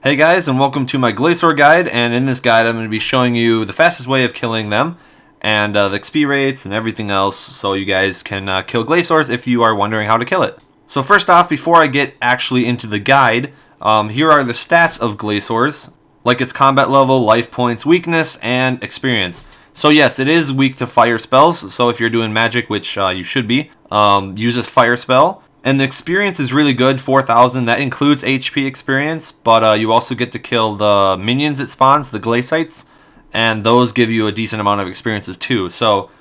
Hey guys, and welcome to my Glacor guide, and in this guide I'm going to be showing you the fastest way of killing them, and the XP rates and everything else, so you guys can kill Glacors if you are wondering how to kill it. So first off, before I get actually into the guide, here are the stats of Glacors, like its combat level, life points, weakness, and experience. So yes, it is weak to fire spells, so if you're doing magic, which you should be, use this fire spell. And the experience is really good, 4,000. That includes HP experience, but you also get to kill the minions it spawns, the glacytes, and those give you a decent amount of experiences too. So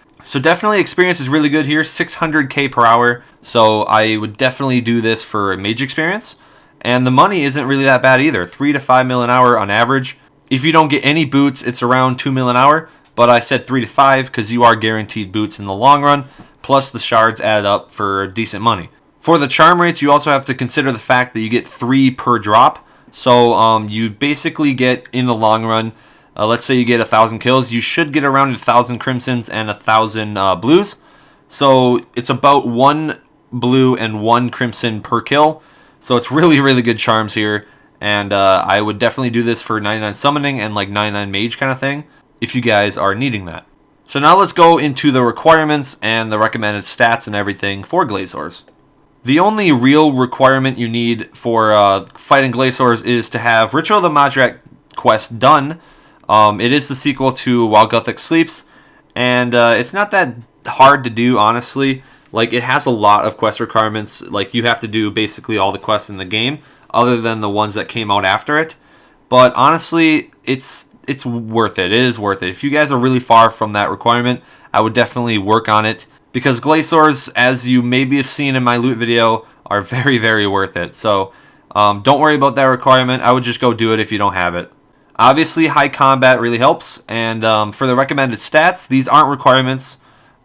definitely experience is really good here, 600k per hour. So I would definitely do this for mage experience. And the money isn't really that bad either, 3 to 5 mil an hour on average. If you don't get any boots, it's around 2 mil an hour, but I said 3 to 5 because you are guaranteed boots in the long run, plus the shards add up for decent money. For the charm rates, you also have to consider the fact that you get 3 per drop. So you basically get, in the long run, let's say you get 1,000 kills, you should get around 1,000 crimsons and 1,000 blues. So it's about 1 blue and 1 crimson per kill. So it's really, really good charms here. And I would definitely do this for 99 summoning and like 99 mage kind of thing, if you guys are needing that. So now let's go into the requirements and the recommended stats and everything for Glacors. The only real requirement you need for fighting Glacors is to have Ritual of the Mahjarrat quest done. It is the sequel to While Guthix Sleeps, and it's not that hard to do, honestly. Like, it has a lot of quest requirements. Like, you have to do basically all the quests in the game, other than the ones that came out after it. But honestly, it's worth it. It is worth it. If you guys are really far from that requirement, I would definitely work on it. Because Glacors, as you maybe have seen in my loot video, are very, very worth it. So don't worry about that requirement. I would just go do it if you don't have it. Obviously, high combat really helps. And for the recommended stats, these aren't requirements,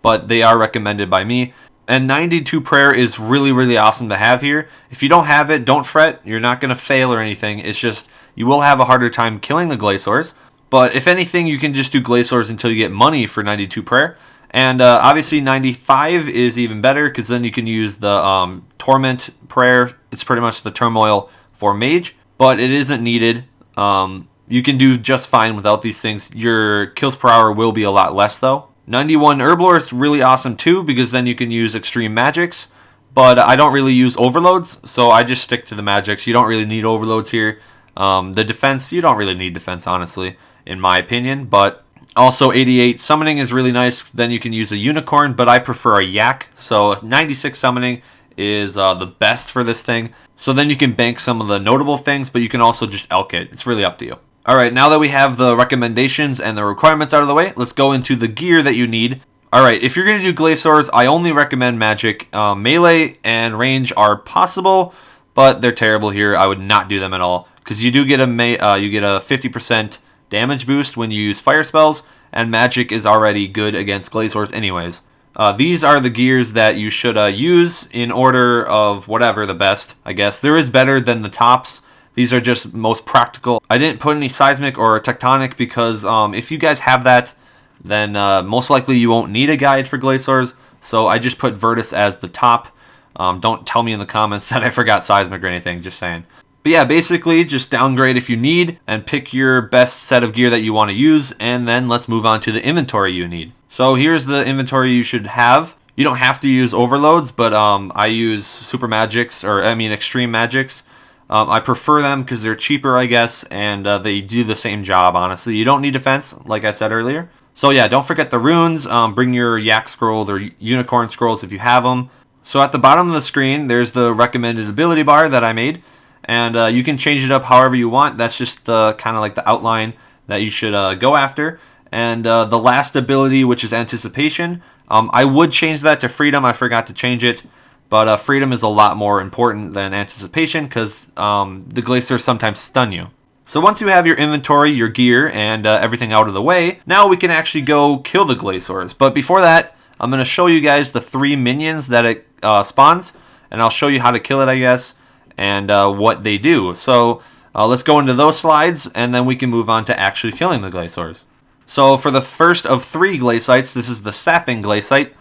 but they are recommended by me. And 92 prayer is really, really awesome to have here. If you don't have it, don't fret. You're not going to fail or anything. It's just you will have a harder time killing the Glacors. But if anything, you can just do Glacors until you get money for 92 prayer. And obviously 95 is even better because then you can use the Torment prayer. It's pretty much the turmoil for mage, but it isn't needed. You can do just fine without these things. Your kills per hour will be a lot less though. 91 Herblore is really awesome too because then you can use extreme magics, but I don't really use overloads, so I just stick to the magics. You don't really need overloads here. The defense, you don't really need defense, honestly, in my opinion, but also 88 summoning is really nice. Then you can use a unicorn, but I prefer a yak. So 96 summoning is the best for this thing. So then you can bank some of the notable things, but you can also just elk it. It's really up to you. Alright, now that we have the recommendations and the requirements out of the way, let's go into the gear that you need. Alright, if you're going to do Glacors, I only recommend magic. Melee and range are possible, but they're terrible here. I would not do them at all. Because you do get a 50% damage boost when you use fire spells, and magic is already good against Glacors anyways. These are the gears that you should use in order of whatever the best, I guess. There is better than the tops. These are just most practical. I didn't put any seismic or tectonic because if you guys have that, then most likely you won't need a guide for Glacors. So I just put Virtus as the top. Don't tell me in the comments that I forgot seismic or anything, just saying. But yeah, basically just downgrade if you need and pick your best set of gear that you want to use, and then let's move on to the inventory you need. So here's the inventory you should have. You don't have to use overloads, but I use super magics, extreme magics. I prefer them because they're cheaper, I guess, and they do the same job, honestly. You don't need defense, like I said earlier. So yeah, don't forget the runes. Bring your yak scrolls or unicorn scrolls if you have them. So at the bottom of the screen, there's the recommended ability bar that I made. And you can change it up however you want. That's just the kind of like the outline that you should go after. And the last ability, which is anticipation, I would change that to freedom. I forgot to change it. But freedom is a lot more important than anticipation because the Glacors sometimes stun you. So once you have your inventory, your gear, and everything out of the way, now we can actually go kill the Glacors. But before that, I'm going to show you guys the 3 minions that it spawns. And I'll show you how to kill it, I guess, and what they do. So let's go into those slides, and then we can move on to actually killing the Glacors. So for the first of 3 glacytes, this is the sapping glacyte,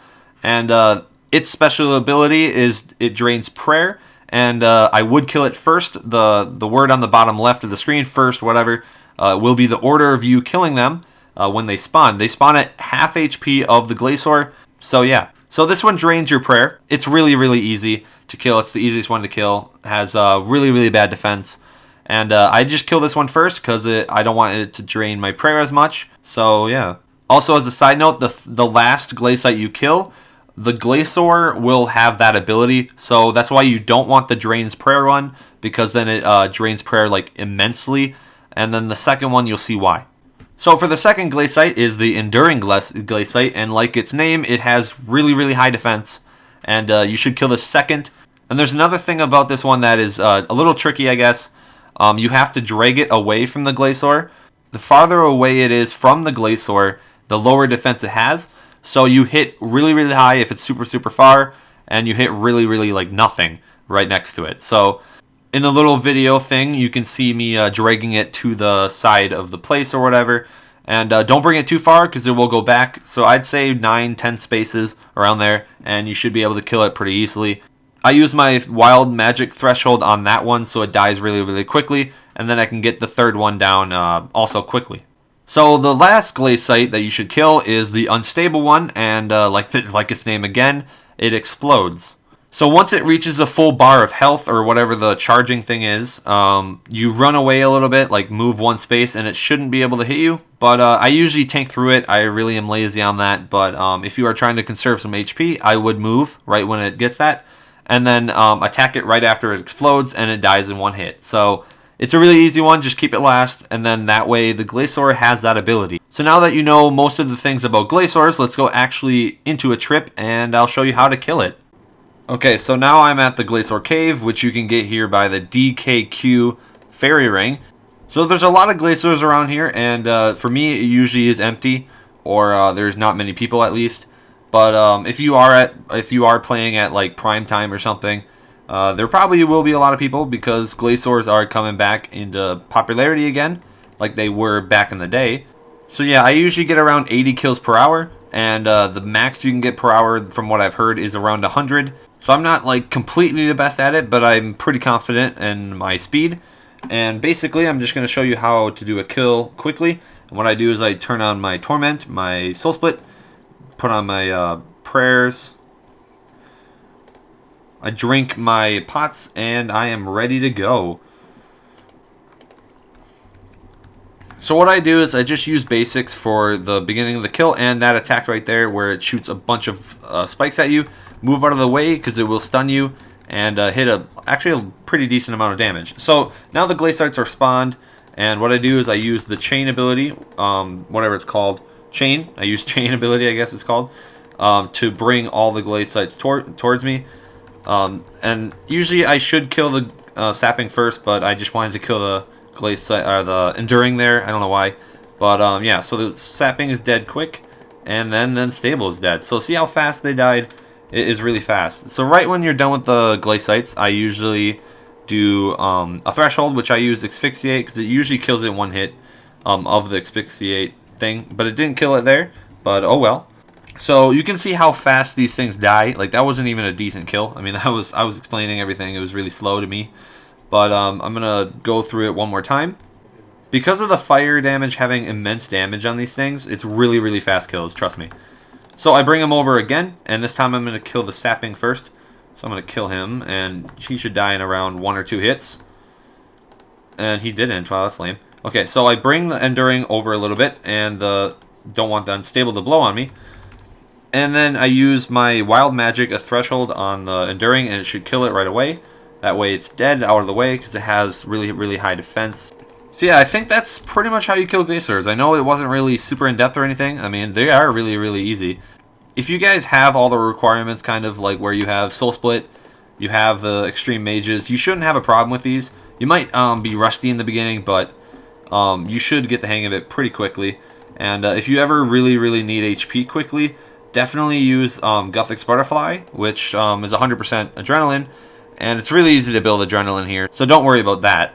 and its special ability is it drains prayer, and I would kill it first. The word on the bottom left of the screen, first, whatever, will be the order of you killing them when they spawn. They spawn at half HP of the Glacor, so yeah. So this one drains your prayer. It's really, really easy to kill. It's the easiest one to kill. It has really, really bad defense. And I just kill this one first because I don't want it to drain my prayer as much. So yeah. Also, as a side note, the last glacyte you kill, the Glacor will have that ability. So that's why you don't want the drains prayer one, because then it drains prayer like immensely. And then the second one, you'll see why. So for the second glacyte is the enduring glacyte, and like its name, it has really, really high defense, and you should kill the second. And there's another thing about this one that is a little tricky, I guess. You have to drag it away from the Glacor. The farther away it is from the Glacor, the lower defense it has. So you hit really, really high if it's super, super far, and you hit really, really like nothing right next to it. So in the little video thing, you can see me dragging it to the side of the place or whatever. And don't bring it too far because it will go back. So I'd say 9-10 spaces around there, and you should be able to kill it pretty easily. I use my wild magic threshold on that one so it dies really, really quickly. And then I can get the third one down also quickly. So the last glacyte that you should kill is the unstable one. And like its name again, it explodes. So once it reaches a full bar of health or whatever the charging thing is, you run away a little bit, like move one space, and it shouldn't be able to hit you. But I usually tank through it. I really am lazy on that. But if you are trying to conserve some HP, I would move right when it gets that. And then attack it right after it explodes, and it dies in one hit. So it's a really easy one. Just keep it last, and then that way the Glacor has that ability. So now that you know most of the things about Glacors, let's go actually into a trip, and I'll show you how to kill it. Okay, so now I'm at the Glacor Cave, which you can get here by the DKQ fairy ring. So there's a lot of Glacors around here, and for me it usually is empty, or there's not many people at least. But if you are playing at like prime time or something, there probably will be a lot of people because Glacors are coming back into popularity again, like they were back in the day. So yeah, I usually get around 80 kills per hour, and the max you can get per hour, from what I've heard, is around 100. So I'm not like completely the best at it, but I'm pretty confident in my speed. And basically, I'm just going to show you how to do a kill quickly. And what I do is I turn on my torment, my soul split, put on my prayers, I drink my pots, and I am ready to go. So what I do is I just use basics for the beginning of the kill, and that attack right there where it shoots a bunch of spikes at you. Move out of the way because it will stun you and hit actually a pretty decent amount of damage. So now the glacytes are spawned, and what I do is I use the chain ability, whatever it's called, chain. I use chain ability, I guess it's called, to bring all the glacytes towards me. And usually I should kill the sapping first, but I just wanted to kill the glacyte or the enduring there. I don't know why, but yeah. So the sapping is dead quick, and then stable is dead. So see how fast they died. It is really fast. So right when you're done with the glacytes, I usually do a threshold, which I use asphyxiate because it usually kills it in one hit of the asphyxiate thing. But it didn't kill it there, but oh well. So you can see how fast these things die. Like that wasn't even a decent kill. I mean, I was explaining everything. It was really slow to me. But I'm going to go through it one more time. Because of the fire damage having immense damage on these things, it's really, really fast kills, trust me. So I bring him over again, and this time I'm going to kill the sapping first. So I'm going to kill him, and he should die in around 1 or 2 hits. And he didn't. Wow, that's lame. Okay, so I bring the enduring over a little bit, and don't want the unstable to blow on me. And then I use my wild magic, a threshold on the enduring, and it should kill it right away. That way it's dead, out of the way, because it has really, really high defense. So yeah, I think that's pretty much how you kill Glacors. I know it wasn't really super in-depth or anything. I mean, they are really, really easy. If you guys have all the requirements, kind of like where you have Soul Split, you have the Extreme Mages, you shouldn't have a problem with these. You might be rusty in the beginning, but you should get the hang of it pretty quickly. And if you ever really, really need HP quickly, definitely use Guthix Butterfly, which is 100% adrenaline. And it's really easy to build adrenaline here, so don't worry about that.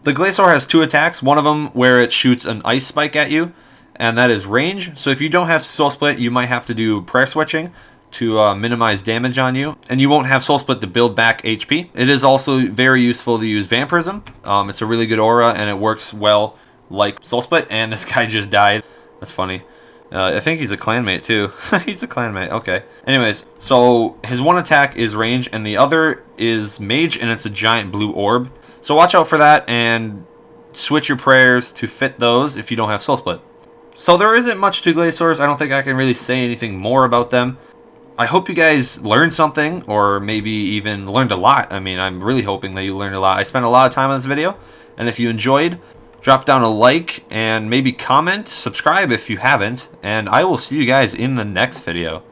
The Glacor has 2 attacks, one of them where it shoots an ice spike at you, and that is range. So if you don't have Soul Split, you might have to do prayer switching to minimize damage on you, and you won't have Soul Split to build back HP. It is also very useful to use Vampirism. It's a really good aura, and it works well like Soul Split, and this guy just died. That's funny. I think he's a clanmate too. He's a clanmate, okay. Anyways, so his one attack is range, and the other is mage, and it's a giant blue orb. So watch out for that, and switch your prayers to fit those if you don't have Soul Split. So there isn't much to Glacors. I don't think I can really say anything more about them. I hope you guys learned something, or maybe even learned a lot. I mean, I'm really hoping that you learned a lot. I spent a lot of time on this video, and if you enjoyed, drop down a like and maybe comment, subscribe if you haven't, and I will see you guys in the next video.